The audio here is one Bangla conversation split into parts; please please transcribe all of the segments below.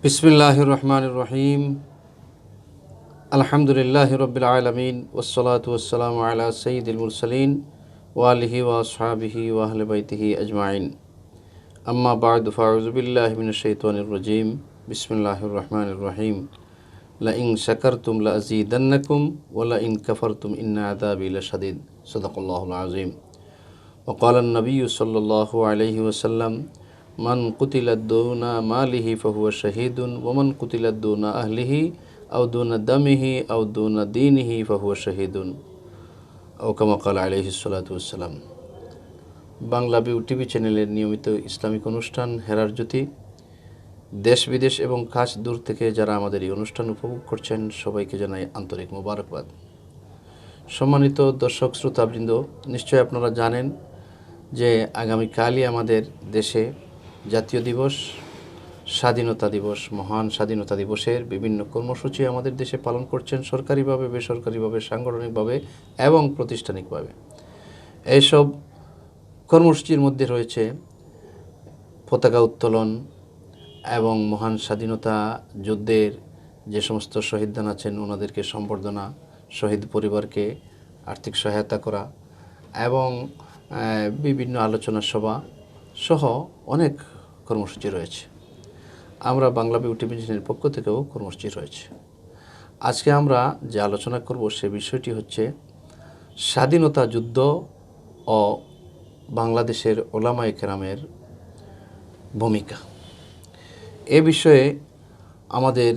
বিসমিল্লাহির রহমানির রহিম। আলহামদুলিল্লাহি রাব্বিল আলামিন ওয়াসসালাতু ওয়াসসালামু আলা সাইয়্যিদিল মুরসালিন ওয়া আলিহি ওয়া আসহাবিহি ওয়া আহলি বাইতিহি আজমাইন। আম্মা বা'দু ফাআউযু বিল্লাহি মিনাশ শাইতানির রাজীম। বিসমিল্লাহির রহমানির রহিম। লা ইন শাকারতুম লা আযীদান্নাকুম ওয়া লা ইন কাফারতুম ইন্না আযাবি লাশাদীদ। সাদাকাল্লাহুল আযীম। ওয়া ক্বালা an-নাবিয়্যু সাল্লাল্লাহু আলাইহি ওয়াসাল্লাম মান কুতিলা দুনা মালিহি ফাহুয়া শাহীদুন ওয়া মান কুতিলা দুনা আহলিহি আও দুনা দামিহি আও দুনা দীনিহি ফাহুয়া শাহীদুন আও কামা ক্বালা আলাইহিস সালাতু ওয়াসসালাম। বাংলা বিউ টিভি চ্যানেলের নিয়মিত ইসলামিক অনুষ্ঠান হেরার জ্যোতি, দেশ বিদেশ এবং কাছ দূর থেকে যারা আমাদের এই অনুষ্ঠান উপভোগ করছেন সবাইকে জানাই আন্তরিক মোবারকবাদ। সম্মানিত দর্শক শ্রোতাবৃন্দ, নিশ্চয়ই আপনারা জানেন যে আগামীকালই আমাদের দেশে জাতীয় দিবস, স্বাধীনতা দিবস। মহান স্বাধীনতা দিবসের বিভিন্ন কর্মসূচি আমাদের দেশে পালন করছেন সরকারিভাবে, বেসরকারিভাবে, সাংগঠনিকভাবে এবং প্রাতিষ্ঠানিকভাবে। এইসব কর্মসূচির মধ্যে রয়েছে পতাকা উত্তোলন এবং মহান স্বাধীনতা যুদ্ধের যে সমস্ত শহীদদান আছেন ওনাদেরকে সম্বর্ধনা, শহীদ পরিবারকে আর্থিক সহায়তা করা এবং বিভিন্ন আলোচনা সভা সহ অনেক কর্মসূচি রয়েছে। আমরা বাংলা বিউ টিভি চ্যানেলের পক্ষ থেকেও কর্মসূচি রয়েছে। আজকে আমরা যে আলোচনা করব সে বিষয়টি হচ্ছে স্বাধীনতা যুদ্ধ ও বাংলাদেশের ওলামায়ে কেরামের ভূমিকা। এ বিষয়ে আমাদের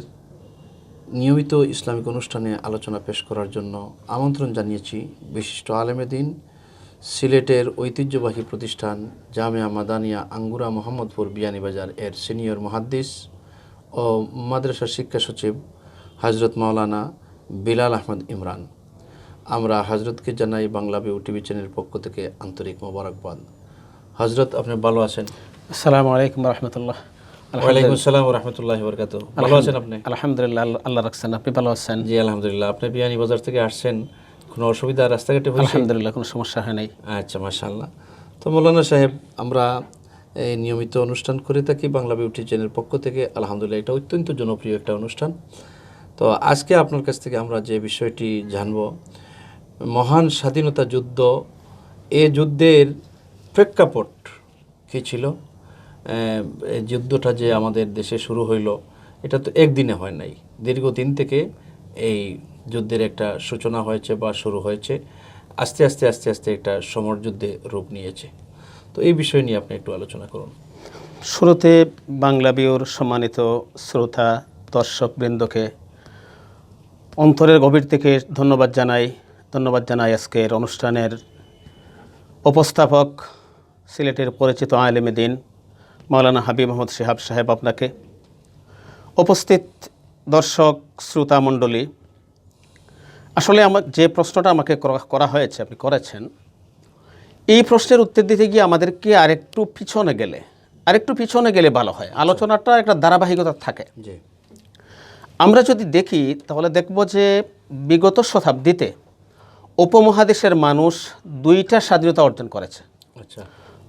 নিয়মিত ইসলামিক অনুষ্ঠানে আলোচনা পেশ করার জন্য আমন্ত্রণ জানিয়েছি বিশিষ্ট আলেমে দ্বীন, সিলেটের ঐতিহ্যবাহী প্রতিষ্ঠান জামিয়া মাদানিয়া আঙ্গুরা মোহাম্মদপুর বিয়ানীবাজার এর সিনিয়র মুহাদ্দিস ও মাদ্রাসা শিক্ষা সচিব হযরত মাওলানা বিলাল আহমদ ইমরান। আমরা হযরতকে জানাই বাংলা বিউ টিভি চ্যানেলের পক্ষ থেকে আন্তরিক মোবারকবাদ। হযরত, আপনি ভালো আছেন? আসসালামু আলাইকুম রাহমাতুল্লাহ। ওয়ালাইকুম আসসালাম ওয়া রাহমাতুল্লাহি ওয়া বারাকাতুহু। ভালো আছেন আপনি? আলহামদুলিল্লাহ, আল্লাহ রাখছেন। আপনি ভালো আছেন? জি আলহামদুলিল্লাহ। আপনি বিয়ানীবাজার থেকে আসছেন, কোনো অসুবিধা রাস্তাঘাটে হয়েছে? আলহামদুলিল্লাহ, কোনো সমস্যা হয় নাই। আচ্ছা, মাশাআল্লাহ। তো মৌলানা সাহেব, আমরা এই নিয়মিত অনুষ্ঠান করে থাকি বাংলা বিউটি চ্যানেলের পক্ষ থেকে। আলহামদুলিল্লাহ, এটা অত্যন্ত জনপ্রিয় একটা অনুষ্ঠান। তো আজকে আপনার কাছ থেকে আমরা যে বিষয়টি জানব, মহান স্বাধীনতা যুদ্ধ, এ যুদ্ধের প্রেক্ষাপট কী ছিল? এই যুদ্ধটা যে আমাদের দেশে শুরু হইল, এটা তো একদিনে হয় নাই, দীর্ঘদিন থেকে এই যুদ্ধের একটা সূচনা হয়েছে বা শুরু হয়েছে, আস্তে আস্তে আস্তে আস্তে একটা সমর যুদ্ধে রূপ নিয়েছে। তো এই বিষয় নিয়ে আপনি একটু আলোচনা করুন। শুরুতে বাংলা বিউর সম্মানিত শ্রোতা দর্শকবৃন্দকে অন্তরের গভীর থেকে ধন্যবাদ জানাই আজকের অনুষ্ঠানের উপস্থাপক সিলেটের পরিচিত আলেমে দ্বীন মাওলানা হাবিব আহমদ শিহাব সাহেব, আপনাকে, উপস্থিত দর্শক শ্রোতা মণ্ডলী। আসলে যে প্রশ্নটা আমাকে করা হয়েছে, আপনি করেছেন, এই প্রশ্নের উত্তর দিতে গিয়ে আমাদেরকে আরেকটু পিছনে গেলে ভালো হয়। আলোচনাটা একটা ধারাবাহিকতা থাকে। আমরা যদি দেখি তাহলে দেখব যে বিগত শতাব্দীতে উপমহাদেশের মানুষ দুইটা স্বাধীনতা অর্জন করেছে।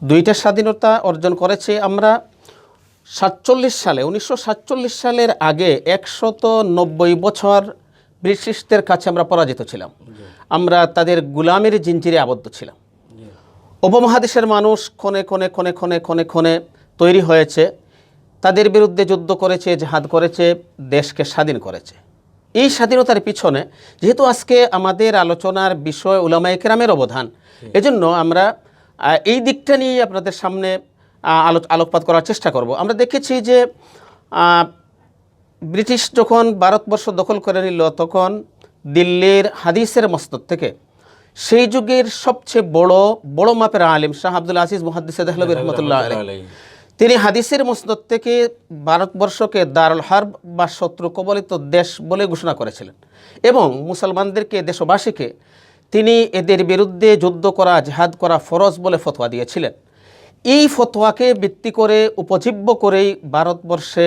দুইটা স্বাধীনতা অর্জন করেছে। আমরা 1947 সালের আগে 190 বছর ব্রিটিশদের কাছে আমরা পরাজিত ছিলাম। আমরা তাদের গুলামের জিঞ্জিরে আবদ্ধ ছিলাম। উপমহাদেশের মানুষ ক্ষণে তৈরি হয়েছে, তাদের বিরুদ্ধে যুদ্ধ করেছে, জিহাদ করেছে, দেশকে স্বাধীন করেছে। এই স্বাধীনতার পিছনে যেহেতু আজকে আমাদের আলোচনার বিষয় উলামায়ে কেরামের অবদান, এজন্য আমরা এই দিকটা নিয়ে আপনাদের সামনে আলোকপাত করার চেষ্টা করব। আমরা দেখেছি যে ব্রিটিশ যখন ভারতবর্ষ দখল করে নিল, তখন দিল্লির হাদিসের মসনদ থেকে সেই যুগের সবচেয়ে বড় মাপের আলিম শাহ আব্দুল আজিজ মুহাদ্দিস দেহলভী রহমতুল্লাহ আলাইহি, তিনি হাদিসের মসনদ থেকে ভারতবর্ষকে দারুল হারব বা শত্রু কবলিত দেশ বলে ঘোষণা করেছিলেন এবং মুসলমানদেরকে, দেশবাসীকে তিনি এদের বিরুদ্ধে যুদ্ধ করা, জিহাদ করা ফরজ বলে ফতোয়া দিয়েছিলেন। এই ফতোয়াকে ভিত্তি করে, উপজীব্য করেই ভারতবর্ষে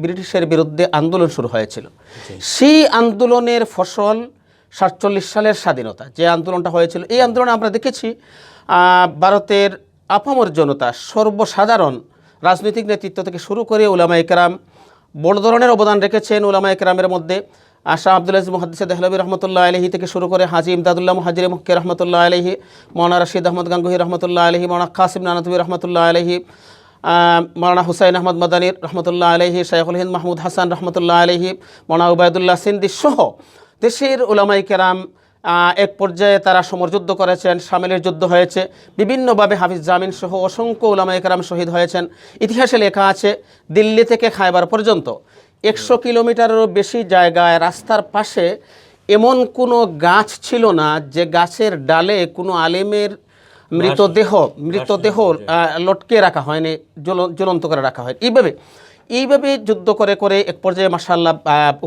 ব্রিটিশের বিরুদ্ধে আন্দোলন শুরু হয়েছিল। সেই আন্দোলনের ফসল 47 সালের স্বাধীনতা, যে আন্দোলনটা হয়েছিল। এই আন্দোলনে আমরা দেখেছি ভারতের আপামর জনতা, সর্বসাধারণ রাজনৈতিক নেতৃত্ব থেকে শুরু করে উলামায়ে কেরাম বড় ধরনের অবদান রেখেছেন উলামায়ে কেরামের মধ্যে। শাহ আব্দুল আজিজ মুহাদ্দিস দেহলভী রহমতুল্লাহ আলাইহি থেকে শুরু করে হাজী ইমদাদুল্লাহ মুহাজির মক্কি রহমতুল্লাহ আলাইহি, মৌলানা রশিদ আহমদ গাঙ্গুহি রহমতুল্লাহ আলাইহি, মৌলানা কাসিম নানতভী রহমতুল্লাহ আলাইহি, মৌলানা হুসাইন আহমদ মাদানী রহমতুল্লাহ আলাইহি, শাইখুল হিন্দ মাহমুদ হাসান রহমতুল্লাহ আলাইহি, মৌলানা উবায়দুল্লাহ সিন্দি সহ দেশের উলামায়ে কেরাম এক পর্যায়ে তারা সমরযুদ্ধ করেছেন, শামিলের যুদ্ধ হয়েছে, বিভিন্নভাবে হাফিজ জামিন সহ অসংখ্য উলামায়ে কেরাম শহীদ হয়েছেন। ইতিহাসে লেখা আছে দিল্লি থেকে খায়বার পর্যন্ত 100 কিলোমিটারেরও বেশি জায়গায় রাস্তার পাশে এমন কোনো গাছ ছিল না যে গাছের ডালে কোনো আলেমের মৃতদেহ লটকে রাখা হয়নি, জ্বলন্ত করে রাখা হয়। এইভাবে যুদ্ধ করে করে এক পর্যায়ে মাশাআল্লাহ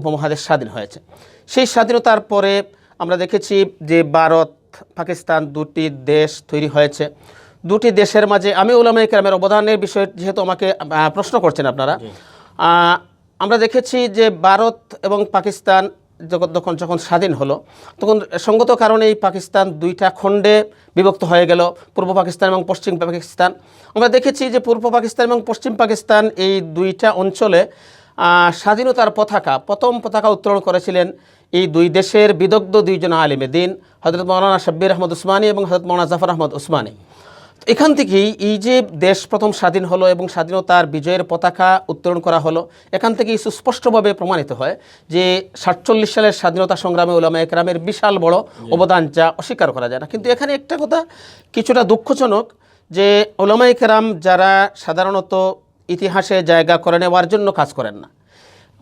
উপমহাদেশ স্বাধীন হয়েছে। সেই স্বাধীনতার পরে আমরা দেখেছি যে ভারত পাকিস্তান দুটি দেশ তৈরি হয়েছে। দুটি দেশের মাঝে আমি উলামায়ে কেরামের অবদানের বিষয়ে যেহেতু আমাকে প্রশ্ন করছেন আপনারা, আমরা দেখেছি যে ভারত এবং পাকিস্তান যখন স্বাধীন হলো তখন সঙ্গত কারণেই পাকিস্তান দুইটা খণ্ডে বিভক্ত হয়ে গেল, পূর্ব পাকিস্তান এবং পশ্চিম পাকিস্তান। আমরা দেখেছি যে পূর্ব পাকিস্তান এবং পশ্চিম পাকিস্তান এই দুইটা অঞ্চলে স্বাধীনতার প্রথম পতাকা উত্তোলন করেছিলেন এই দুই দেশের বিদগ্ধ দুইজন আলেমে দ্বীন, হযরত মাওলানা শাব্বির আহমদ উসমানী এবং হযরত মাওলানা জাফর আহমদ উসমানী। এখান থেকেই এই যে দেশ প্রথম স্বাধীন হলো এবং স্বাধীনতার বিজয়ের পতাকা উত্তোলন করা হলো, এখান থেকেই সুস্পষ্টভাবে প্রমাণিত হয় যে 47 সালের স্বাধীনতা সংগ্রামে উলামায়ে কেরামের বিশাল বড় অবদান, যা অস্বীকার করা যায় না। কিন্তু এখানে একটা কথা কিছুটা দুঃখজনক যে উলামায়ে কেরাম যারা সাধারণত ইতিহাসে জায়গা করে নেওয়ার জন্য কাজ করেন না,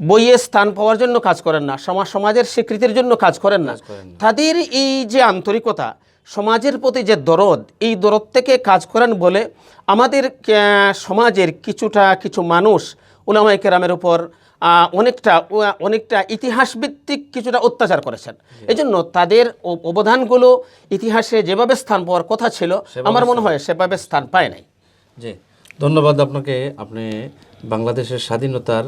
বইয়ে স্থান পাওয়ার জন্য কাজ করেন না, সমাজের স্বীকৃতির জন্য কাজ করেন না, তাদের এই যে আন্তরিকতা, সমাজের প্রতি যে দরদ, এই দরদ থেকে কাজ করেন বলে আমাদের সমাজের কিছু মানুষ উলামায়ে কেরামের উপর অনেকটা ইতিহাসভিত্তিক কিছুটা অত্যাচার করেছেন। এজন্য তাদের অবদানগুলো ইতিহাসে যেভাবে স্থান পাওয়ার কথা ছিল আমার মনে হয় সেভাবে স্থান পায় নাই। জি, ধন্যবাদ আপনাকে। আপনি বাংলাদেশের স্বাধীনতার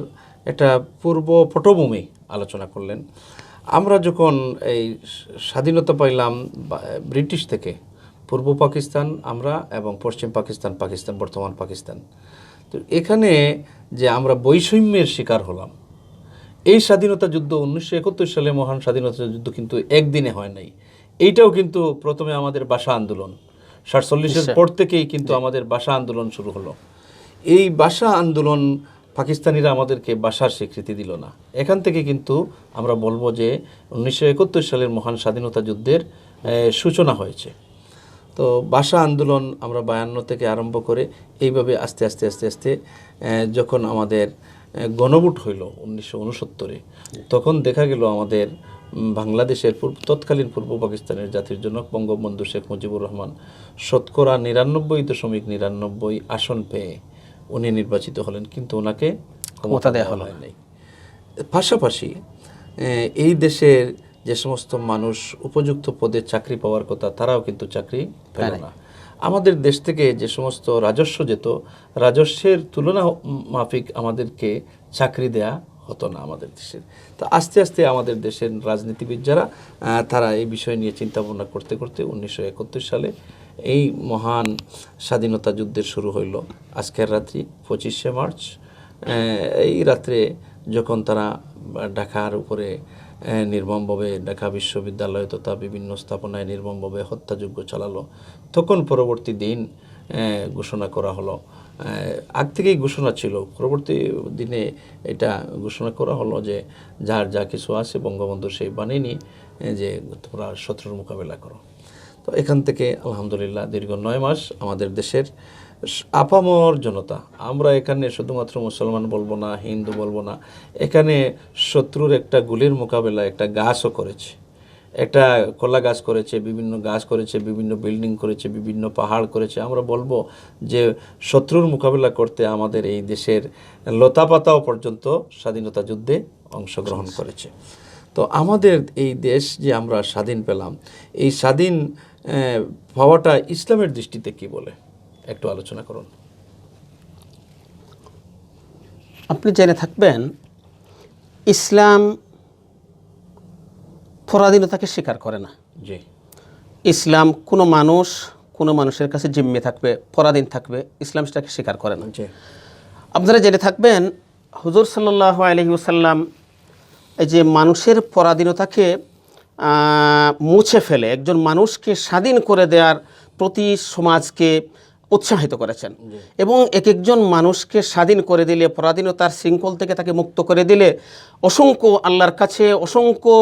একটা পূর্ব পটভূমি আলোচনা করলেন। আমরা যখন এই স্বাধীনতা পাইলাম ব্রিটিশ থেকে, পূর্ব পাকিস্তান আমরা এবং পশ্চিম পাকিস্তান বর্তমান পাকিস্তান, তো এখানে যে আমরা বৈষম্যের শিকার হলাম, এই স্বাধীনতা যুদ্ধ 1971 সালে মহান স্বাধীনতা যুদ্ধ কিন্তু একদিনে হয় নাই। এইটাও কিন্তু প্রথমে আমাদের ভাষা আন্দোলন 47-এর পর থেকেই কিন্তু আমাদের ভাষা আন্দোলন শুরু হলো। এই ভাষা আন্দোলন পাকিস্তানিরা আমাদেরকে ভাষার স্বীকৃতি দিল না। এখান থেকে কিন্তু আমরা বলবো যে 1971 সালের মহান স্বাধীনতা যুদ্ধের সূচনা হয়েছে। তো ভাষা আন্দোলন আমরা 52 থেকে আরম্ভ করে এইভাবে আস্তে আস্তে যখন আমাদের গণভোট হইল 1969-এ, তখন দেখা গেল আমাদের বাংলাদেশের তৎকালীন পূর্ব পাকিস্তানের জাতির জনক বঙ্গবন্ধু শেখ মুজিবুর রহমান শতকরা 99.99 আসন পেয়ে উনি নির্বাচিত হলেন, কিন্তু ওনাকে ক্ষমতা দেওয়া হয় নাই। পাশাপাশি এই দেশের যে সমস্ত মানুষ উপযুক্ত পদে চাকরি পাওয়ার কথা তারাও কিন্তু চাকরি পেল না। আমাদের দেশ থেকে যে সমস্ত রাজস্ব যেত, রাজস্বের তুলনা মাফিক আমাদেরকে চাকরি দেয়া হতো না আমাদের দেশের। তো আস্তে আস্তে আমাদের দেশের রাজনীতিবিদ যারা তারা এই বিষয় নিয়ে চিন্তা ভাবনা করতে করতে 1971 সালে এই মহান স্বাধীনতা যুদ্ধের শুরু হইল। আজকের রাত্রি 25শে মার্চ, এই রাত্রে যখন তারা ঢাকার উপরে নির্মমভাবে ঢাকা বিশ্ববিদ্যালয় তথা বিভিন্ন স্থাপনায় নির্মমভাবে হত্যাযজ্ঞ চালালো, তখন পরবর্তী দিন ঘোষণা করা হলো, আগ থেকেই ঘোষণা ছিল, পরবর্তী দিনে এটা ঘোষণা করা হলো যে যার যা কিছু আছে বঙ্গবন্ধু সেই বানিয়ে নিয়ে যে তোমরা শত্রুর মোকাবেলা করো। তো এখান থেকে আলহামদুলিল্লাহ দীর্ঘ 9 মাস আমাদের দেশের আপামর জনতা, আমরা এখানে শুধুমাত্র মুসলমান বলবো না, হিন্দু বলবো না, এখানে শত্রুর একটা গুলির মোকাবেলা একটা গাছও করেছে, একটা কলা গাছ করেছে, বিভিন্ন গাছ করেছে, বিভিন্ন বিল্ডিং করেছে, বিভিন্ন পাহাড় করেছে। আমরা বলবো যে শত্রুর মোকাবেলা করতে আমাদের এই দেশের লতাপাতাও পর্যন্ত স্বাধীনতা যুদ্ধে অংশগ্রহণ করেছে। তো আমাদের এই দেশ যে আমরা স্বাধীন পেলাম, এই স্বাধীন পাওয়াটা ইসলামের দৃষ্টিতে কি বলে একটু আলোচনা করুন। আপনি জেনে থাকবেন ইসলাম পরাধীনতাকে স্বীকার করে না। জি, ইসলাম কোনো মানুষের কাছে জিম্মে থাকবে, পরাধীন থাকবে, ইসলাম সেটাকে স্বীকার করে না। জি, আপনারা জেনে থাকবেন হুজুর সাল্লাল্লাহু আলাইহি ওয়াসাল্লাম এই যে মানুষের পরাধীনতাকে মুছে ফেলে একজন মানুষকে স্বাধীন করে দেওয়ার প্রতি সমাজকে উৎসাহিত করেছেন এবং এক একজন মানুষকে স্বাধীন করে দিলে, পরাধীনতার শৃঙ্খল থেকে তাকে মুক্ত করে দিলে অসংখ্য আল্লাহর কাছে অসংখ্য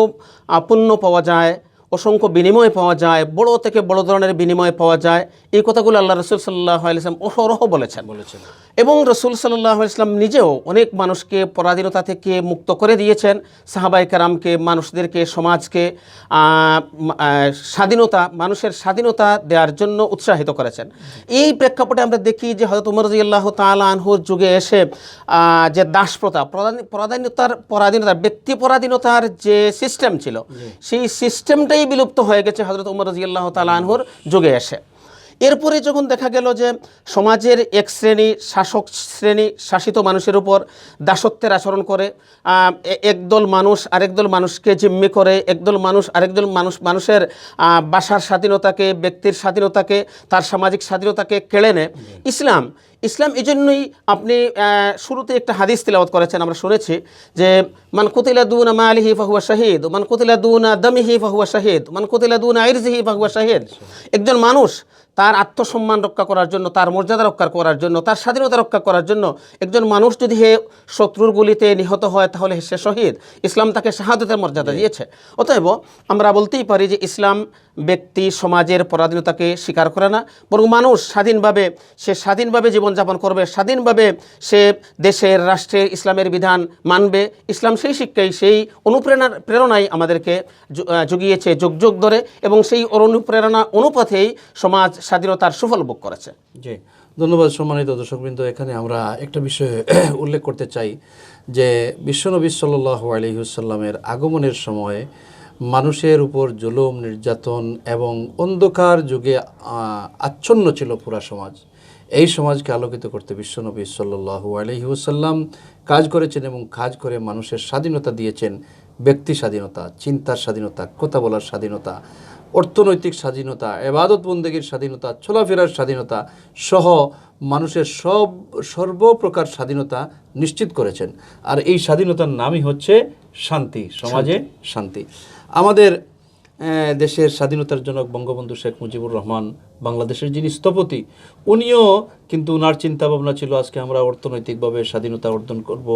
পুণ্য পাওয়া যায়, অসংখ্য বিনিময় পাওয়া যায়, বড় থেকে বড় ধরনের বিনিময় পাওয়া যায়। এই কথাগুলো আল্লাহ রসুল সাল্লাল্লাহু আলাইহি ওয়াসাল্লাম অহরহ বলেছেন। এবং রসুল সাল্লাল্লাহু আলাইহি ওয়াসাল্লাম নিজেও অনেক মানুষকে পরাধীনতা থেকে মুক্ত করে দিয়েছেন। সাহাবায়ে কেরামকে, মানুষদেরকে, সমাজকে মানুষের স্বাধীনতা দেওয়ার জন্য উৎসাহিত করেছেন। এই প্রেক্ষাপটে আমরা দেখি যে হযরত ওমর রাদিয়াল্লাহু তাআলা আনহুর যুগে এসে যে দাসপ্রথা, পরাধীনতার ব্যক্তি পরাধীনতার যে সিস্টেম ছিল, সেই সিস্টেমটাই বিলুপ্ত হয়ে গেছে হযরত ওমর রাদিয়াল্লাহু তাআলা আনহুর যুগে এসে। এরপরে যখন দেখা গেল যে সমাজের এক শ্রেণী শাসক শ্রেণী শাসিত মানুষের উপর দাসত্বের আচরণ করে, একদল মানুষ আরেকদল মানুষকে জিম্মি করে, একদল মানুষ আরেকদল মানুষের বাসার স্বাধীনতাকে, ব্যক্তির স্বাধীনতাকে, তার সামাজিক স্বাধীনতাকে কেড়ে নেয়। ইসলাম এই জন্যই আপনি শুরুতে একটা হাদিস তিলাওয়াত করেছেন, আমরা শুনেছি যে মান কুতিলা দুনা মালিহি ফাহুয়া শাহিদ, মান কুতিলা দুনা দামিহি ফাহুয়া শাহিদ, মান কুতিলা দুনা ইরজিহি ফাহুয়া শাহিদ। একজন মানুষ তার আত্মসম্মান রক্ষা করার জন্য, তার মর্যাদা রক্ষা করার জন্য, তার স্বাধীনতা রক্ষা করার জন্য একজন মানুষ যদি শত্রুর গুলিতে নিহত হয় তাহলে সে শহীদ। ইসলাম তাকে শাহাদাতের মর্যাদা দিয়েছে। অতএব আমরা বলতেই পারি যে ইসলাম ব্যক্তি সমাজের পরাধীনতাকে স্বীকার করে না, বরং মানুষ স্বাধীনভাবে জীবনযাপন করবে, স্বাধীনভাবে সে দেশের রাষ্ট্রের ইসলামের বিধান মানবে। ইসলাম সেই শিক্ষাই, সেই প্রেরণাই আমাদেরকে জুগিয়েছে যুগ যুগ ধরে, এবং সেই অনুপ্রেরণা অনুপাতেই সমাজ স্বাধীনতার সুফল ভোগ করেছে। জি, ধন্যবাদ সম্মানিত দর্শকবৃন্দ। এখানে আমরা একটা বিষয় উল্লেখ করতে চাই যে বিশ্বনবী সাল্লাল্লাহু আলাইহি ওয়াসাল্লামের আগমনের সময়ে মানুষের উপর জুলুম, নির্যাতন এবং অন্ধকার যুগে আচ্ছন্ন ছিল পুরা সমাজ। এই সমাজকে আলোকিত করতে বিশ্বনবী সাল্লাল্লাহু আলাইহি ওয়াসাল্লাম কাজ করেছেন এবং কাজ করে মানুষের স্বাধীনতা দিয়েছেন। ব্যক্তি স্বাধীনতা, চিন্তার স্বাধীনতা, কথা বলার স্বাধীনতা, অর্থনৈতিক স্বাধীনতা, ইবাদত বন্দেগীর স্বাধীনতা, চলাফেরার স্বাধীনতা সহ মানুষের সর্বপ্রকার স্বাধীনতা নিশ্চিত করেছেন। আর এই স্বাধীনতার নামই হচ্ছে শান্তি, সমাজে শান্তি। আমাদের দেশের স্বাধীনতার জনক বঙ্গবন্ধু শেখ মুজিবুর রহমান, বাংলাদেশের যিনি স্থপতি, উনিও কিন্তু ওনার চিন্তা ভাবনা ছিল আজকে আমরা অর্থনৈতিকভাবে স্বাধীনতা অর্জন করব,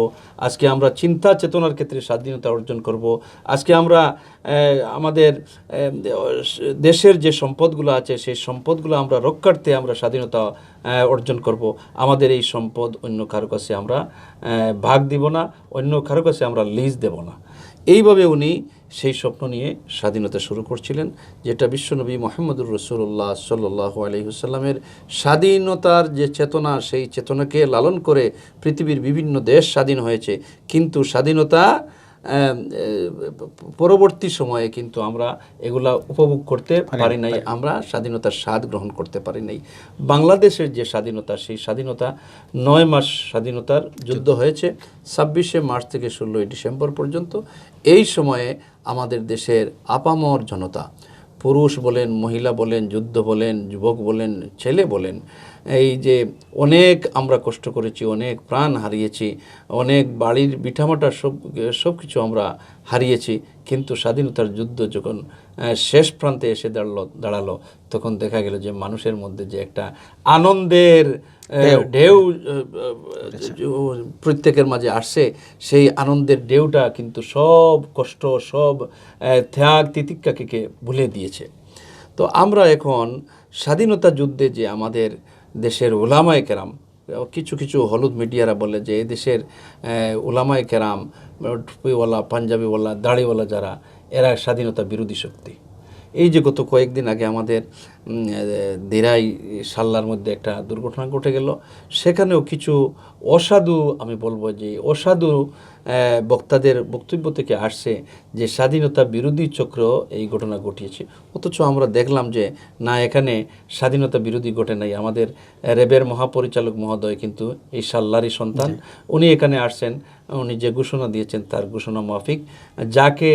আজকে আমরা চিন্তা চেতনার ক্ষেত্রে স্বাধীনতা অর্জন করব, আজকে আমরা আমাদের দেশের যে সম্পদগুলো আছে সেই সম্পদগুলো আমরা রক্ষার্থে আমরা স্বাধীনতা অর্জন করব। আমাদের এই সম্পদ অন্য কারো কাছে আমরা ভাগ দিব না, অন্য কারো কাছে আমরা লিজ দেব না। এইভাবে উনি সেই স্বপ্ন নিয়ে স্বাধীনতা শুরু করছিলেন, যেটা বিশ্বনবী মুহাম্মদুর রাসূলুল্লাহ সাল্লাল্লাহু আলাইহি ওয়াসাল্লামের স্বাধীনতার যে চেতনা, সেই চেতনাকে লালন করে পৃথিবীর বিভিন্ন দেশ স্বাধীন হয়েছে। কিন্তু স্বাধীনতা পরবর্তী সময়ে কিন্তু আমরা এগুলা উপভোগ করতে পারি নাই, আমরা স্বাধীনতার স্বাদ গ্রহণ করতে পারি নাই। বাংলাদেশের যে স্বাধীনতা, সেই স্বাধীনতা 9 মাস স্বাধীনতার যুদ্ধ হয়েছে, 26শে মার্চ থেকে 16ই ডিসেম্বর পর্যন্ত। এই সময়ে আমাদের দেশের আপামর জনতা, পুরুষ বলেন, মহিলা বলেন, যুদ্ধ বলেন, যুবক বলেন, ছেলে বলেন, এই যে অনেক আমরা কষ্ট করেছি, অনেক প্রাণ হারিয়েছি, অনেক বাড়ির ভিটামাটা সব কিছু আমরা হারিয়েছি। কিন্তু স্বাধীনতার যুদ্ধ যখন শেষ প্রান্তে এসে দাঁড়ালো, তখন দেখা গেল যে মানুষের মধ্যে যে একটা আনন্দের ঢেউ প্রত্যেকের মাঝে আসছে, সেই আনন্দের ঢেউটা কিন্তু সব কষ্ট, সব ত্যাগ তিতিক্ষাকে ভুলে দিয়েছে। তো আমরা এখন স্বাধীনতা যুদ্ধে যে আমাদের দেশের উলামায়ে কেরাম, কিছু কিছু হলুদ মিডিয়ারা বলে যে এই দেশের উলামায়ে কেরাম, টুপিওয়ালা, পাঞ্জাবিওয়ালা, দাড়িওয়ালা যারা, এরা স্বাধীনতা বিরোধী শক্তি। এই যে গত কয়েকদিন আগে আমাদের দিরাই সাল্লার মধ্যে একটা দুর্ঘটনা ঘটে গেল, সেখানেও কিছু অসাধু, আমি বলবো যে অসাধু বক্তাদের বক্তব্য থেকে আসছে যে স্বাধীনতা বিরোধী চক্র এই ঘটনা ঘটিয়েছে। অথচ আমরা দেখলাম যে না, এখানে স্বাধীনতা বিরোধী ঘটে নাই। আমাদের র্যাবের মহাপরিচালক মহোদয় কিন্তু এই সাল্লারই সন্তান। উনি এখানে আসছেন, উনি যে ঘোষণা দিয়েছেন তার ঘোষণা মাফিক যাকে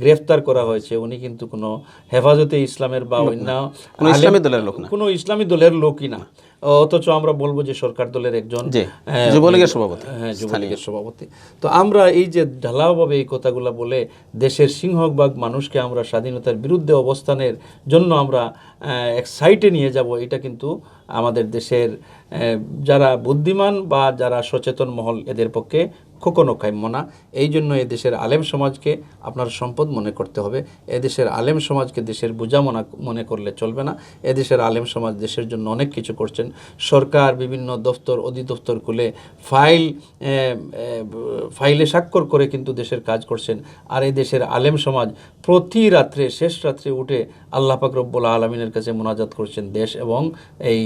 গ্রেফতার করা হয়েছে উনি কিন্তু কোনো হেফাজতে ইসলামের বা অন্য ইসলামী দলের লোক না, কোনো ইসলামী দলের লোকই না, অথচ আমরা বলবো যে সরকার দলের একজন যুবলীগের সভাপতি। হ্যাঁ, যুবলীগের সভাপতি। তো আমরা এই যে ঢালাওভাবে এই কথাগুলো বলে দেশের সিংহভাগ মানুষকে আমরা স্বাধীনতার বিরুদ্ধে অবস্থানের জন্য আমরা এক সাইটে নিয়ে যাব, এটা কিন্তু আমাদের দেশের যারা বুদ্ধিমান বা যারা সচেতন মহল এদের পক্ষে কখনো কাম্য না। এই জন্য এদেশের আলেম সমাজকে আপনার সম্পদ মনে করতে হবে। এদেশের আলেম সমাজকে দেশের বোঝা মনে করলে চলবে না। এদেশের আলেম সমাজ দেশের জন্য অনেক কিছু করছেন। সরকার বিভিন্ন দপ্তর অধিদপ্তর খুলে ফাইলে স্বাক্ষর করে কিন্তু দেশের কাজ করছেন। আর এই দেশের আলেম সমাজ প্রতি রাত্রে শেষ রাত্রে উঠে আল্লাহ পাক রব্বুল আলামিনের কাছে মোনাজাত করছেন দেশ এবং এই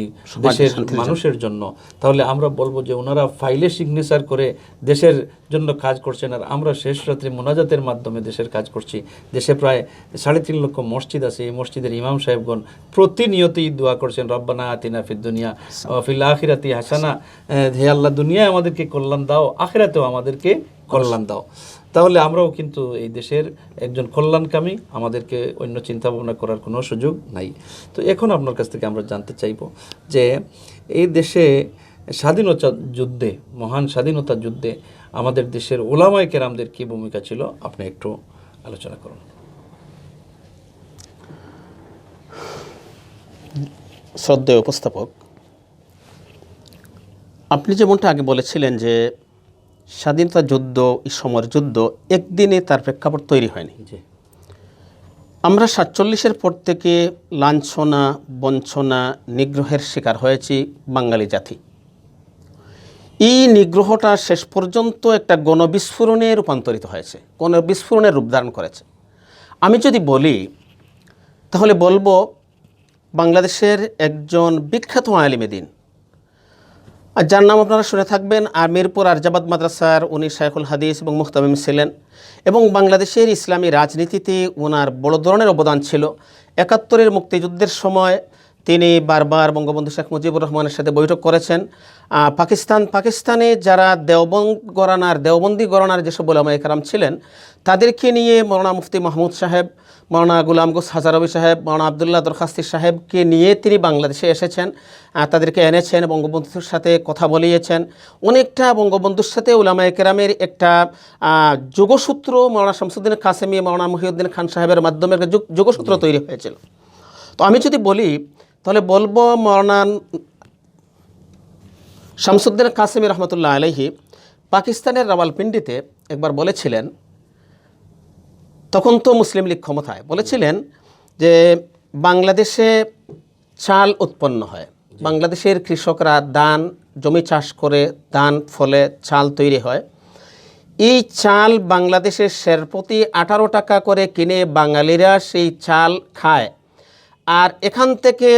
দেশের মানুষের জন্য। তাহলে আমরা বলবো যে ওনারা ফাইলে সিগনেচার করে দেশের জন্য কাজ করছেন, আর আমরা শেষ রাত্রে মোনাজাতের মাধ্যমে দেশের কাজ করছি। দেশে প্রায় 3.5 লক্ষ মসজিদ আছে। এই মসজিদের ইমাম সাহেবগণ প্রতিনিয়তই দোয়া করছেন, রব্বানা আতিনা ফিদ দুনিয়া ওয়া ফিল আখিরাতি হাসানা, হে আল্লাহ দুনিয়ায় আমাদেরকে কল্যাণ দাও, আখিরাতেও আমাদেরকে কল্যাণ দাও। তাহলে আমরাও কিন্তু এই দেশের একজন কল্যাণকামী, আমাদেরকে অন্য চিন্তা ভাবনা করার কোনো সুযোগ নাই। তো এখন আপনার কাছ থেকে আমরা জানতে চাইব যে এই দেশে স্বাধীনতা যুদ্ধে, মহান স্বাধীনতা যুদ্ধে আমাদের দেশের ওলামায়ে কেরামদের কী ভূমিকা ছিল, আপনি একটু আলোচনা করুন। শ্রদ্ধেয় উপস্থাপক, আপনি যেমনটা আগে বলেছিলেন যে স্বাধীনতা যুদ্ধ, এই সময়ের যুদ্ধ একদিনে তার প্রেক্ষাপট তৈরি হয়নি। আমরা 47-এর পর থেকে লাঞ্ছনা, বঞ্চনা, নিগ্রহের শিকার হয়েছি বাঙালি জাতি। এই নিগ্রহটা শেষ পর্যন্ত একটা গণবিস্ফোরণে রূপান্তরিত হয়েছে, গণবিস্ফোরণের রূপ ধারণ করেছে। আমি যদি বলি তাহলে বলবো বাংলাদেশের একজন বিখ্যাত আলিমে দ্বীন, আর যার নাম আপনারা শুনে থাকবেন, আর মিরপুর আরজাবাদ মাদ্রাসার উনি শাইখুল হাদিস এবং মুহতামিম ছিলেন, এবং বাংলাদেশের ইসলামী রাজনীতিতে ওনার বড় ধরনের অবদান ছিল। 71-এর মুক্তিযুদ্ধের সময় তিনি বারবার বঙ্গবন্ধু শেখ মুজিবুর রহমানের সাথে বৈঠক করেছেন। পাকিস্তানে যারা দেওবন্দি গরানার যেসব ওলামায়ে কেরাম ছিলেন তাদেরকে নিয়ে মৌলানা মুফতি মাহমুদ সাহেব, মৌলানা গুলাম গোস হাজারবি সাহেব, মৌলানা আবদুল্লাহ দরখাস্তি সাহেবকে নিয়ে তিনি বাংলাদেশে এসেছেন, তাদেরকে এনেছেন, বঙ্গবন্ধুর সাথে কথা বলিয়েছেন। অনেকটা বঙ্গবন্ধুর সাথে ওলামায়ে কেরামের একটা যোগসূত্র মৌলানা শামসুদ্দিন কাসেমি, মৌলানা মহিউদ্দিন খান সাহেবের মাধ্যমে একটা যোগসূত্র তৈরি হয়েছিল। তো আমি যদি বলি তাহলে বলবো মৌলানা শামসুদ্দিন কাসেমি রহমতুল্লাহ আলাইহি পাকিস্তানের রাওয়ালপিন্ডিতে একবার বলেছিলেন, তখন তো মুসলিম লীগ ক্ষমতায়, বলেছিলেন যে বাংলাদেশে চাল উৎপন্ন হয়, বাংলাদেশের কৃষকরা জমি চাষ করে ধান ফলে চাল তৈরি হয়, এই চাল বাংলাদেশের সের প্রতি 18 টাকা করে কিনে বাঙালিরা সেই চাল খায়, আর এখান থেকে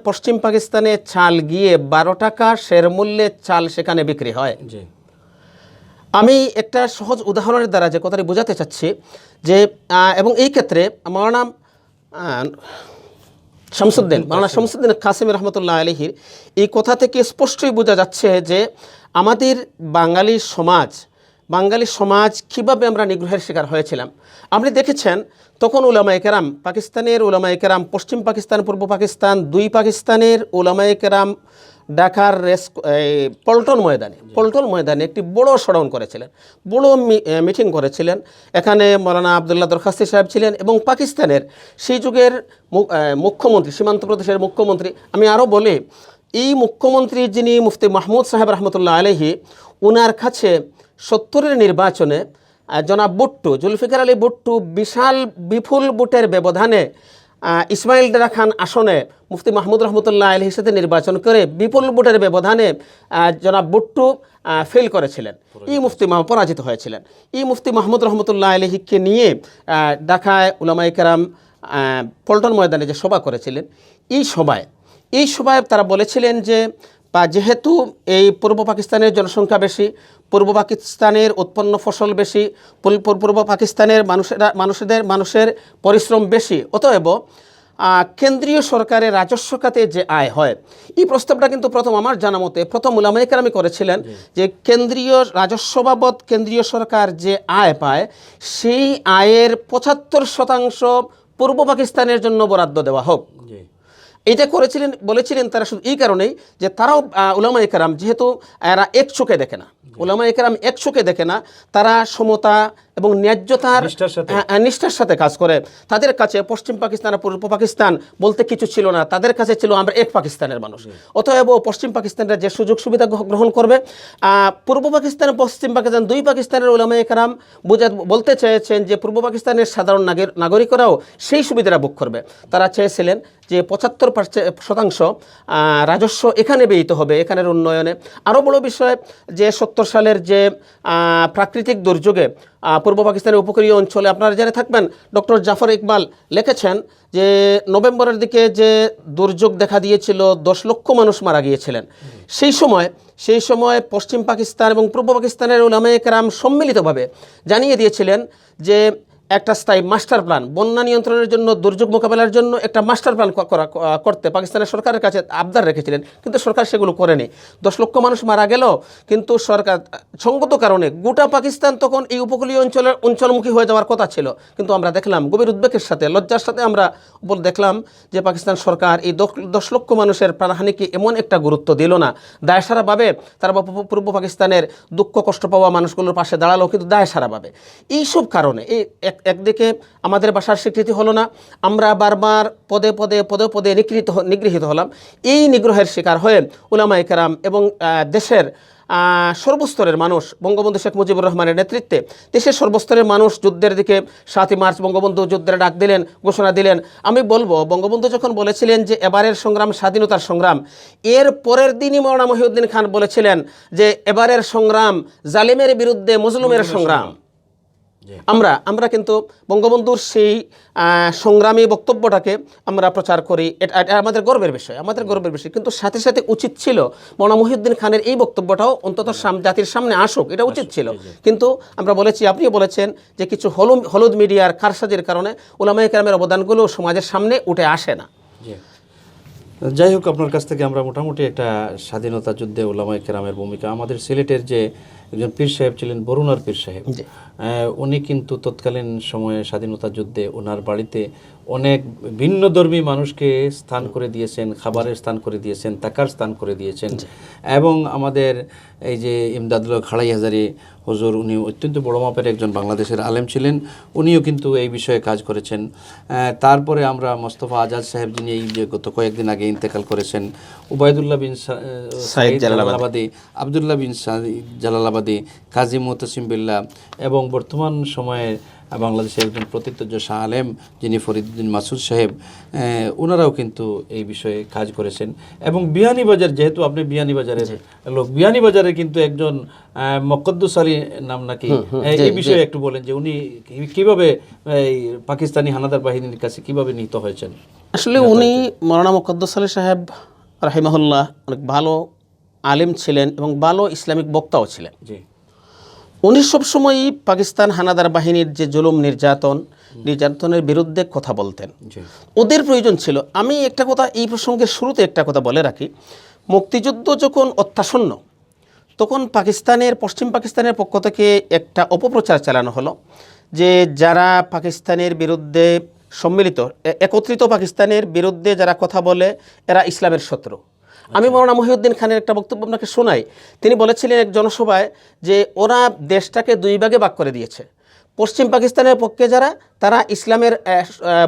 পশ্চিম পাকিস্তানে চাল গিয়ে 12 টাকা সের মূল্যে চাল সেখানে বিক্রি হয়। আমি একটা সহজ উদাহরণের দ্বারা যে কথাটি বোঝাতে চাচ্ছি যে, এবং এই ক্ষেত্রে মৌলানা শামসুদ্দিন কাসেমি রহমতুল্লাহ আলাইহির এই কথা থেকে স্পষ্টই বোঝা যাচ্ছে যে আমাদের বাঙালি সমাজ কীভাবে আমরা নিগ্রহের শিকার হয়েছিলাম। আপনি দেখেছেন তখন উলামায়ে কেরাম, পাকিস্তানের উলামায়ে কেরাম, পশ্চিম পাকিস্তান, পূর্ব পাকিস্তান, দুই পাকিস্তানের উলামায়ে কেরাম ঢাকার পল্টন ময়দানে একটি বড় সড়ন করেছিলেন, বড় মিটিং করেছিলেন। এখানে মৌলানা আবদুল্লাহ দরখাস্তি সাহেব ছিলেন এবং পাকিস্তানের সেই যুগের মুখ্যমন্ত্রী, সীমান্ত প্রদেশের মুখ্যমন্ত্রী। আমি আরও বলি, এই মুখ্যমন্ত্রী যিনি মুফতি মাহমুদ সাহেব রহমতুল্লাহ আলাইহি, ওনার কাছে 70-এর নির্বাচনে জনাব জুলফিকার আলী ভুট্টো বিপুল ভোটের ব্যবধানে ইসমাইল দারা খান আসনে মুফতি মাহমুদ রহমতুল্লাহ আলাইহির সাথে নির্বাচন করে বিপুল ভোটের ব্যবধানে জনাব ভুট্টো ফেল করেছিলেন, পরাজিত হয়েছিলেন। এই মুফতি মাহমুদ রহমতুল্লাহ আলাইহিকে নিয়ে ঢাকায় উলামায়ে কেরাম পল্টন ময়দানে যে সভা করেছিলেন, এই সভায় তারা বলেছিলেন যে যেহেতু এই পূর্ব পাকিস্তানের জনসংখ্যা বেশি, পূর্ব পাকিস্তানের উৎপন্ন ফসল বেশি, পূর্ব পাকিস্তানের মানুষের পরিশ্রম বেশি, অতএব কেন্দ্রীয় সরকারের রাজস্ব খাতে যে আয় হয়, এই প্রস্তাবটা কিন্তু প্রথম আমার জানা মতে প্রথম উলামায়ে কেরাম করেছিলেন যে কেন্দ্রীয় রাজস্ব বাবদ কেন্দ্রীয় সরকার যে আয় পায় সেই আয়ের ৭৫% পূর্ব পাকিস্তানের জন্য বরাদ্দ দেওয়া হোক। এটা বলেছিলেন তারা শুধু এই কারণেই যে তারাও উলামায়ে কেরাম যেহেতু এরা এক চোখে দেখে না, উলামায়ে কেরাম এক চোখে দেখে না, তারা সমতা এবং ন্যায্যতার নিষ্ঠার সাথে কাজ করে। তাদের কাছে পশ্চিম পাকিস্তান আর পূর্ব পাকিস্তান বলতে কিছু ছিল না, তাদের কাছে ছিল আমরা এক পাকিস্তানের মানুষ। অতএব পশ্চিম পাকিস্তানরা যে সুযোগ সুবিধা গ্রহণ করবে, পূর্ব পাকিস্তান পশ্চিম পাকিস্তান দুই পাকিস্তানের উলামায়ে কেরাম বলতে চেয়েছেন যে পূর্ব পাকিস্তানের সাধারণ নাগরিকরাও সেই সুবিধাটা ভোগ করবে। তারা চেয়েছিলেন যে ৭৫% রাজস্ব এখানে ব্যয়িত হবে, এখানের উন্নয়নে। আরও বড় বিষয় যে ৭০ সালের যে প্রাকৃতিক দুর্যোগে পূর্ব পাকিস্তানের উপকূলীয় অঞ্চলে আপনারা জেনে থাকবেন, ডক্টর জাফর ইকবাল লিখেছেন যে নভেম্বরের দিকে যে দুর্যোগ দেখা দিয়েছিল ১০ লক্ষ মানুষ মারা গিয়েছিলেন। সেই সময় পশ্চিম পাকিস্তান এবং পূর্ব পাকিস্তানের উলামায়ে কেরাম সম্মিলিতভাবে জানিয়ে দিয়েছিলেন যে একটা স্থায়ী মাস্টার প্ল্যান, বন্যা নিয়ন্ত্রণের জন্য, দুর্যোগ মোকাবেলার জন্য একটা মাস্টার প্ল্যান করতে পাকিস্তানের সরকারের কাছে আবদার রেখেছিলেন, কিন্তু সরকার সেগুলো করেনি। ১০ লক্ষ মানুষ মারা গেল, কিন্তু সরকার সঙ্গত কারণে গোটা পাকিস্তান তখন এই উপকূলীয় অঞ্চলমুখী হয়ে যাওয়ার কথা ছিল। কিন্তু আমরা দেখলাম গভীর উদ্বেগের সাথে, লজ্জার সাথে আমরা দেখলাম যে পাকিস্তান সরকার এই ১০ লক্ষ মানুষের প্রাণহানিকে এমন একটা গুরুত্ব দিল না। দায়সারাভাবে তারা পূর্ব পাকিস্তানের দুঃখ কষ্ট পাওয়া মানুষগুলোর পাশে দাঁড়ালো, কিন্তু দায়সারাভাবে। এইসব কারণে একদিকে আমাদের ভাষার স্বীকৃতি হলো না, আমরা বারবার পদে পদে নিগৃহীত হলাম। এই নিগ্রহের শিকার হয়ে উলামায়ে কেরাম এবং দেশের সর্বস্তরের মানুষ বঙ্গবন্ধু শেখ মুজিবুর রহমানের নেতৃত্বে দেশের সর্বস্তরের মানুষ যুদ্ধের দিকে ৭ই মার্চ বঙ্গবন্ধু যুদ্ধের ডাক দিলেন, ঘোষণা দিলেন। আমি বলবো বঙ্গবন্ধু যখন বলেছিলেন যে এবারের সংগ্রাম স্বাধীনতার সংগ্রাম, এর পরের দিনই মওলানা মহিউদ্দিন খান বলেছিলেন যে এবারের সংগ্রাম জালিমের বিরুদ্ধে মজলুমের সংগ্রাম। আমরা কিন্তু বঙ্গবন্ধুর সেই সংগ্রামী বক্তব্যটাকে আমরা প্রচার করি, এটা আমাদের গর্বের বিষয়, কিন্তু সাথে সাথে উচিত ছিল মওলানা মহিউদ্দিন খানের এই বক্তব্যটাও অন্তত জাতির সামনে আসুক, এটা উচিত ছিল। কিন্তু আমরা বলেছি, আপনিও বলেছেন যে কিছু হলুদ মিডিয়ার কারসাজির কারণে উলামায়ে কেরামের অবদানগুলো সমাজের সামনে উঠে আসে না। যাই হোক, আপনার কাছ থেকে আমরা মোটামুটি একটা স্বাধীনতা যুদ্ধে উলামায়ে কেরামের ভূমিকা, আমাদের সিলেটের যে একজন পীর সাহেব ছিলেন বরুণার পীর সাহেব, উনি কিন্তু তৎকালীন সময়ে স্বাধীনতা যুদ্ধে ওনার বাড়িতে অনেক ভিন্ন ধর্মী মানুষকে স্থান করে দিয়েছেন, খাবারের স্থান করে দিয়েছেন, টাকার স্থান করে দিয়েছেন। এবং আমাদের এই যে ইমদাদুল্লাহ খাড়াই হাজারি হুজুর, উনি অত্যন্ত বড় মাপের একজন বাংলাদেশের আলেম ছিলেন, উনিও কিন্তু এই বিষয়ে কাজ করেছেন। তারপরে আমরা মোস্তফা আজাদ সাহেব, যিনি এই যে গত কয়েকদিন আগে ইন্তেকাল করেছেন, উবাইদুল্লাহ বিন সাইদ জালালাবাদী, আবদুল্লাহ বিন জালালাবাদী, কাজী মুতাসিম বিল্লাহ, এবং বর্তমান সময়ে বাংলাদেশের একজন প্রতিতজ্য শাহ আলেম যিনি ফরিদুদ্দিন মাসুদ সাহেব, ওনারাও কিন্তু এই বিষয়ে কাজ করেছেন। এবং বিয়ানীবাজার, যেহেতু আপনি বিয়ানীবাজারের লোক, বিয়ানীবাজারে কিন্তু একজন মকদ্দুস আলী নাম নাকি, এই বিষয়ে একটু বলেন যে উনি কিভাবে এই পাকিস্তানি হানাদার বাহিনীর কাছে কিভাবে নিহত হয়েছেন। আসলে উনি মওলানা মকদ্দুস আলী সাহেব রাহিমাহুল্লাহ অনেক ভালো আলেম ছিলেন এবং ভালো ইসলামিক বক্তাও ছিলেন। উনি সবসময়ই পাকিস্তান হানাদার বাহিনীর যে জুলুম নির্যাতনের বিরুদ্ধে কথা বলতেন, ওদের প্রয়োজন ছিল। আমি একটা কথা এই প্রসঙ্গের শুরুতে একটা কথা বলে রাখি, মুক্তিযুদ্ধ যখন অত্যাসন্ন, তখন পশ্চিম পাকিস্তানের পক্ষ থেকে একটা অপপ্রচার চালানো হলো যে যারা পাকিস্তানের বিরুদ্ধে একত্রিত পাকিস্তানের বিরুদ্ধে যারা কথা বলে এরা ইসলামের শত্রু। আমি মওলানা মহিউদ্দিন খানের একটা বক্তব্য আপনাকে শোনাই। তিনি বলেছিলেন এক জনসভায় যে ওরা দেশটাকে দুই ভাগে ভাগ করে দিয়েছে, পশ্চিম পাকিস্তানের পক্ষে যারা তারা ইসলামের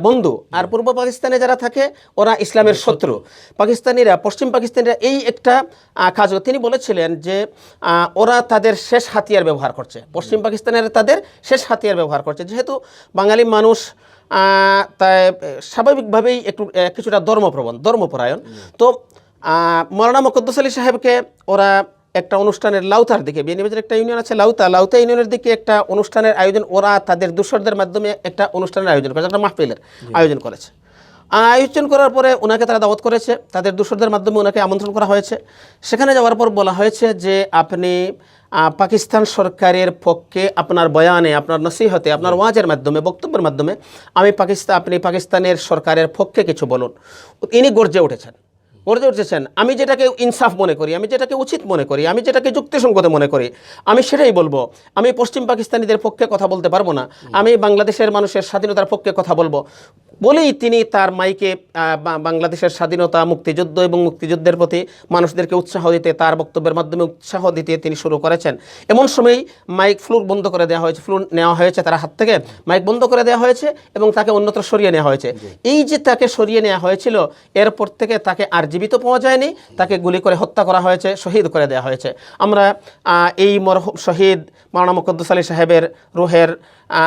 বন্ধু, আর পূর্ব পাকিস্তানে যারা থাকে ওরা ইসলামের শত্রু। পশ্চিম পাকিস্তানিরা এই একটা কাজ, তিনি বলেছিলেন যে ওরা তাদের শেষ হাতিয়ার ব্যবহার করছে, পশ্চিম পাকিস্তানের তাদের শেষ হাতিয়ার ব্যবহার করছে। যেহেতু বাঙালি মানুষ তাই স্বাভাবিকভাবেই কিছুটা ধর্মপরায়ণ, তো মওলানা মকদ্দুস আলী সাহেবকে ওরা একটা অনুষ্ঠানের লাউতার দিকে, বিয়ানীবাজার একটা ইউনিয়ন আছে লাউতা ইউনিয়নের দিকে একটা অনুষ্ঠানের আয়োজন, ওরা তাদের দূষরদের মাধ্যমে একটা অনুষ্ঠানের আয়োজন করেছে, একটা মাহফিলের আয়োজন করেছে। আয়োজন করার পরে ওনাকে তারা দাওয়াত করেছে, তাদের দূষরদের মাধ্যমে ওনাকে আমন্ত্রণ করা হয়েছে। সেখানে যাওয়ার পর বলা হয়েছে যে আপনি পাকিস্তান সরকারের পক্ষে আপনার বয়ানে, আপনার নসিহতে, আপনার ওয়াজের মাধ্যমে, বক্তব্যের মাধ্যমে আপনি পাকিস্তানের সরকারের পক্ষে কিছু বলুন। ইনি গর্জে উঠেছেন, আমি যেটাকে ইনসাফ মনে করি, আমি যেটাকে উচিত মনে করি, আমি যেটাকে যুক্তিসঙ্গত মনে করি, আমি সেটাই বলবো। আমি পশ্চিম পাকিস্তানিদের পক্ষে কথা বলতে পারবো না, আমি বাংলাদেশের মানুষের স্বাধীনতার পক্ষে কথা বলবো বলেই তিনি তার মাইকে বাংলাদেশের স্বাধীনতা, মুক্তিযুদ্ধ এবং মুক্তিযুদ্ধের প্রতি মানুষদেরকে উৎসাহ দিতে, তার বক্তব্যের মাধ্যমে উৎসাহ দিতে তিনি শুরু করেছেন। এমন সময় মাইক ফ্লুর বন্ধ করে দেওয়া হয়েছে, ফ্লুর নেওয়া হয়েছে তার হাত থেকে, মাইক বন্ধ করে দেওয়া হয়েছে এবং তাকে অন্যত্র সরিয়ে নেওয়া হয়েছে। এই যে তাকে সরিয়ে নেওয়া হয়েছিল, এরপর থেকে তাকে আর জীবিত পাওয়া যায়নি, তাকে গুলি করে হত্যা করা হয়েছে, শহীদ করে দেওয়া হয়েছে। আমরা এই মরহুম শহীদ মাওলানা মুকদ্দাস আলী সাহেবের রুহের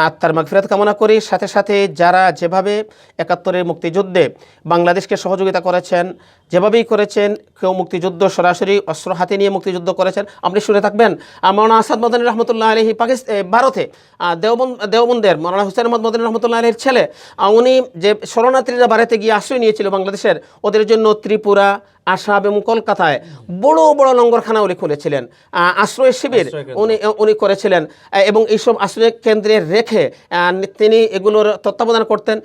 আত্মার মাগফিরাত কামনা করি। সাথে সাথে যারা যেভাবে ৭১-এর মুক্তিযুদ্ধে বাংলাদেশকে সহযোগিতা করেছেন, যেভাবেই করেছেন, কেউ মুক্তিযুদ্ধ সরাসরি অস্ত্র হাতে নিয়ে মুক্তিযুদ্ধ করেছেন, আপনি শুনে থাকবেন মাওলানা আসাদ মদনী রহমতুল্লাহ আলাইহি ভারতে দেওবন্দের মাওলানা হুসেন আহমদ মদনী রহমতুল্লাহ আলাইহির ছেলে, উনি যে শরণার্থীরা ভারতে গিয়ে আশ্রয় নিয়েছিল বাংলাদেশের, ওদের জন্য ত্রিপুরা, আসাম এবং কলকাতায় বড় বড় লঙ্গরখানা উনি খুলেছিলেন, আশ্রয় শিবির উনি করেছিলেন এবং এইসব আশ্রয় কেন্দ্রে রেখে তিনি এগুলোর তত্ত্বাবধান করতেন,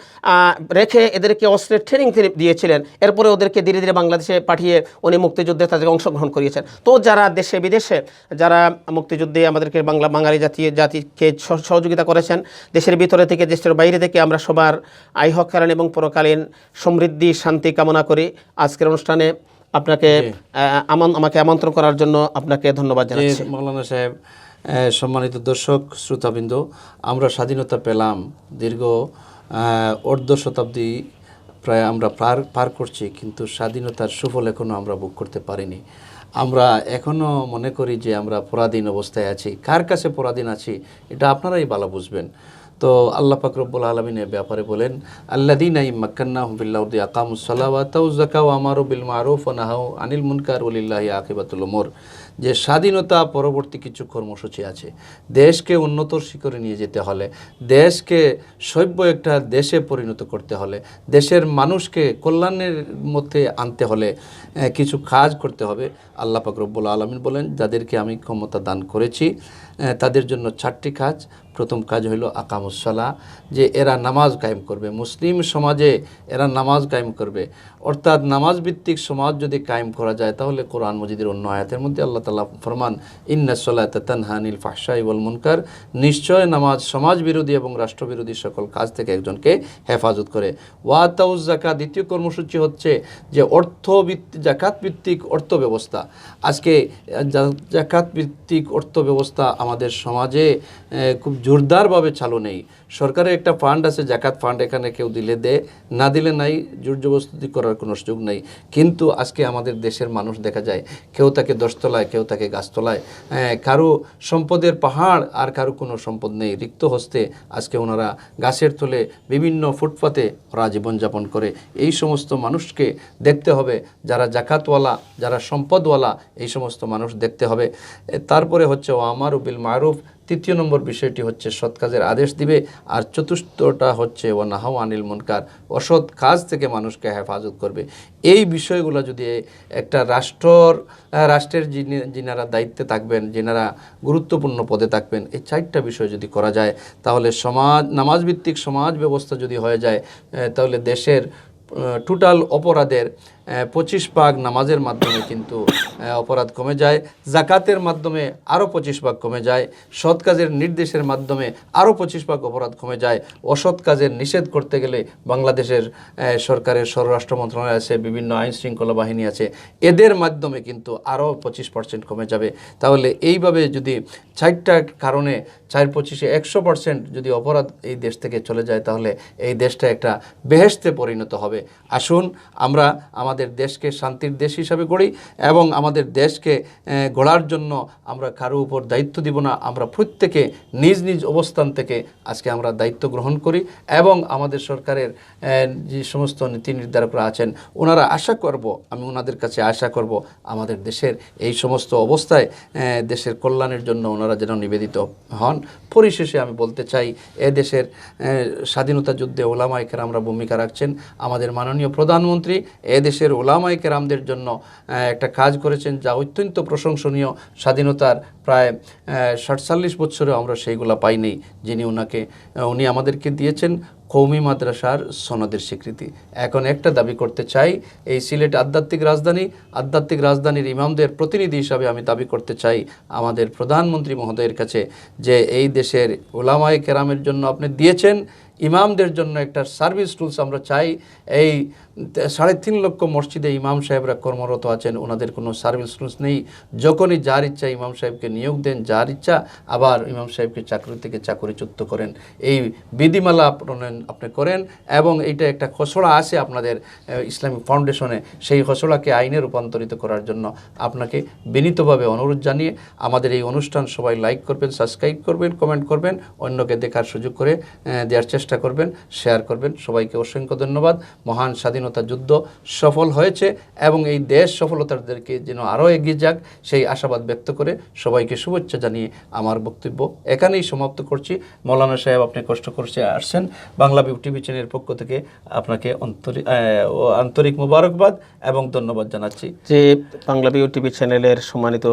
রেখে এদেরকে অস্ত্রের ট্রেনিং তিনি দিয়েছিলেন। এরপরে ওদেরকে ধীরে ধীরে বাংলাদেশে পাঠিয়ে উনি মুক্তিযুদ্ধে তাদেরকে অংশগ্রহণ করিয়েছেন। তো যারা দেশে বিদেশে যারা মুক্তিযুদ্ধে আমাদেরকে বাঙালি জাতিকে সহযোগিতা করেছেন, দেশের ভিতরে থেকে দেশের বাইরে থেকে, আমরা সবার ইহকালীন এবং পরকালীন সমৃদ্ধি, শান্তি কামনা করি। আজকের অনুষ্ঠানে আপনাকে আমাকে আমন্ত্রণ করার জন্য আপনাকে ধন্যবাদ জানাচ্ছি। মাওলানা সাহেব, সম্মানিত দর্শক শ্রোতাবৃন্দ, আমরা স্বাধীনতা পেলাম দীর্ঘ অর্ধ শতাব্দী প্রায় আমরা পার করছি, কিন্তু স্বাধীনতার সুফল এখনও আমরা ভোগ করতে পারিনি। আমরা এখনও মনে করি যে আমরা পরাধীন অবস্থায় আছি। কার কাছে পরাধীন আছি এটা আপনারাই ভালো বুঝবেন। তো আল্লাহ পাক রব্বুল আলামিনের ব্যাপারে বলেন, আল্লাযীনা ইম্মাক্কান্নাহুম ফিল আরদি আকামুস সালাওয়াতা ওয়াজ যাকাত ওয়া আমারু বিল মারুফ ওয়া নাহাউ আনিল মুনকার ওয়ালিল্লাহি আকিবাতুল উমুর। যে স্বাধীনতা পরবর্তী কিছু কর্মসূচি আছে। দেশকে উন্নতর শিখরে নিয়ে যেতে হলে, দেশকে সভ্য একটা দেশে পরিণত করতে হলে, দেশের মানুষকে কল্যাণের মধ্যে আনতে হলে কিছু কাজ করতে হবে। আল্লাহ পাক রব্বুল আলামিন বলেন, যাদেরকে আমি ক্ষমতা দান করেছি তাদের জন্য 4টি কাজ। প্রথম কাজ হলো আকামুস সালাহ, যে এরা নামাজ কায়েম করবে, মুসলিম সমাজে এরা নামাজ কায়েম করবে। অর্থাৎ নামাজ ভিত্তিক সমাজ যদি কায়েম করা যায়, তাহলে কোরআন মজিদের অন্য আয়াতের মধ্যে আল্লাহ তাআলা ফরমান, ইন্নাস সালাতা তানহা আনিল ফাহশাই ওয়াল মুনকার, নিশ্চয় নামাজ সমাজ বিরোধী এবং রাষ্ট্রবিরোধী সকল কাজ থেকে একজনকে হেফাজত করে। ওয়াতাউজ যাকাত, দ্বিতীয় কর্মসূচি হচ্ছে যে জাকাত ভিত্তিক অর্থ ব্যবস্থা। আজকে জাকাত ভিত্তিক অর্থ ব্যবস্থা আমাদের সমাজে খুব জোরদারভাবে চালু নেই। সরকারের একটা ফান্ড আছে, জাকাত ফান্ড, এখানে কেউ দিলে দে, না দিলে নাই, জোর জবরদস্তি করার কোনো সুযোগ নেই। কিন্তু আজকে আমাদের দেশের মানুষ দেখা যায়, কেউ তাকে 10 তলায়, কেউ তাকে গাছতলায়, কারো সম্পদের পাহাড় আর কারো কোনো সম্পদ নেই, রিক্ত হস্তে আজকে ওনারা গাছের তলে বিভিন্ন ফুটপাতে ওরা জীবনযাপন করে। এই সমস্ত মানুষকে দেখতে হবে, যারা জাকাতওয়ালা, যারা সম্পদওয়ালা, এই সমস্ত মানুষ দেখতে হবে। তারপরে হচ্ছে ও আমারু বিল মারুফ, তৃতীয় নম্বর বিষয়টি হচ্ছে সৎ কাজের আদেশ দিবে। আর চতুর্থটা হচ্ছে ও নাহাউ আনিল মুনকার, অসৎ কাজ থেকে মানুষকে হেফাজত করবে। এই বিষয়গুলো যদি একটা রাষ্ট্রের যিনারা দায়িত্বে থাকবেন, যিনারা গুরুত্বপূর্ণ পদে থাকবেন, এই 4টা বিষয় যদি করা যায়, তাহলে নামাজভিত্তিক সমাজ ব্যবস্থা যদি হয়ে যায়, তাহলে দেশের টোটাল অপরাধের 25% নামাজের মাধ্যমে কিন্তু অপরাধ কমে যায়, জাকাতের মাধ্যমে আরও 25% কমে যায়, সৎ কাজের নির্দেশের মাধ্যমে আরও 25% অপরাধ কমে যায়। অসৎ কাজের নিষেধ করতে গেলে বাংলাদেশের সরকারের স্বরাষ্ট্র মন্ত্রণালয় আছে, বিভিন্ন আইন শৃঙ্খলা বাহিনী আছে, এদের মাধ্যমে কিন্তু আরও 25% কমে যাবে। তাহলে এইভাবে যদি 4টা কারণে 4-25-এ 100% যদি অপরাধ এই দেশ থেকে চলে যায়, তাহলে এই দেশটা একটা বেহেশতে পরিণত হবে। আসুন আমরা আমাদের আমাদের দেশকে শান্তির দেশ হিসাবে গড়ি এবং আমাদের দেশকে গড়ার জন্য আমরা কারো উপর দায়িত্ব দিব না। আমরা প্রত্যেকে নিজ নিজ অবস্থান থেকে আজকে আমরা দায়িত্ব গ্রহণ করি এবং আমাদের সরকারের যে সমস্ত নীতি নির্ধারকরা আছেন ওনারা আশা করব, আমি ওনাদের কাছে আশা করব আমাদের দেশের এই সমস্ত অবস্থায় দেশের কল্যাণের জন্য ওনারা যেন নিবেদিত হন। পরিশেষে আমি বলতে চাই এ দেশের স্বাধীনতা যুদ্ধে ওলামায়ে কেরামরা ভূমিকা রাখছেন। আমাদের মাননীয় প্রধানমন্ত্রী এ দেশের ওলামায়ে কেরামদের জন্য একটা কাজ করেছেন যা অত্যন্ত প্রশংসনীয়। স্বাধীনতার প্রায় ৪৭ বছরেও আমরা সেইগুলা পাইনি। উনি আমাদেরকে দিয়েছেন কওমি মাদ্রাসার সনদের স্বীকৃতি। এখন একটা দাবি করতে চাই, এই সিলেট আধ্যাত্মিক রাজধানীর ইমামদের প্রতিনিধি হিসাবে আমি দাবি করতে চাই আমাদের প্রধানমন্ত্রী মহোদয়ের কাছে যে এই দেশের ওলামায়ে কেরামের জন্য আপনি দিয়েছেন, ইমামদের জন্য একটা সার্ভিস রুলস আমরা চাই। এই ৩.৫ লক্ষ মসজিদে ইমাম সাহেবরা কর্মরত আছেন, ওনাদের কোনো সার্ভিস রুলস নেই। যখনই যার ইচ্ছা ইমাম সাহেবকে নিয়োগ দেন, যার ইচ্ছা আবার ইমাম সাহেবকে চাকরি থেকে চাকরিচ্যুত করেন। এই বিধিমালা আপনি করেন এবং এইটা একটা খসড়া আছে আপনাদের ইসলামিক ফাউন্ডেশনে, সেই খসড়াকে আইনে রূপান্তরিত করার জন্য আপনাকে বিনীতভাবে অনুরোধ জানিয়ে আমাদের এই অনুষ্ঠান সবাই লাইক করবেন, সাবস্ক্রাইব করবেন, কমেন্ট করবেন, অন্যকে দেখার সুযোগ করে দেওয়ার চেষ্টা করবেন, শেয়ার করবেন। সবাইকে অসংখ্য ধন্যবাদ। মহান স্বাধীনতা যুদ্ধ সফল হয়েছে এবং এই দেশ সফলতাদেরকে যেন আরও এগিয়ে যাক সেই আশাবাদ ব্যক্ত করে সবাইকে শুভেচ্ছা জানিয়ে আমার বক্তব্য এখানেই সমাপ্ত করছি। মৌলানা সাহেব আপনি কষ্ট করছে আসছেন, বাংলা ভিউ টিভি চ্যানেলের পক্ষ থেকে আপনাকে আন্তরিক মোবারকবাদ এবং ধন্যবাদ জানাচ্ছি। যে বাংলা ভিউ টিভি চ্যানেলের সম্মানিত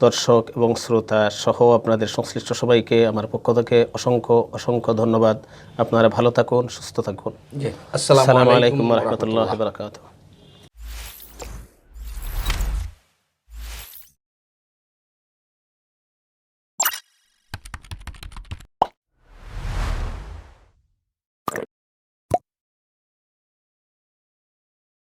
দর্শক এবং শ্রোতা সহ আপনাদের সংশ্লিষ্ট সবাইকে আমার পক্ষ থেকে অসংখ্য ধন্যবাদ। আপনারা ভালো থাকুন, সুস্থ থাকুন। আসসালামু আলাইকুম ওয়া রাহমাতুল্লাহি ওয়া বারাকাতুহু।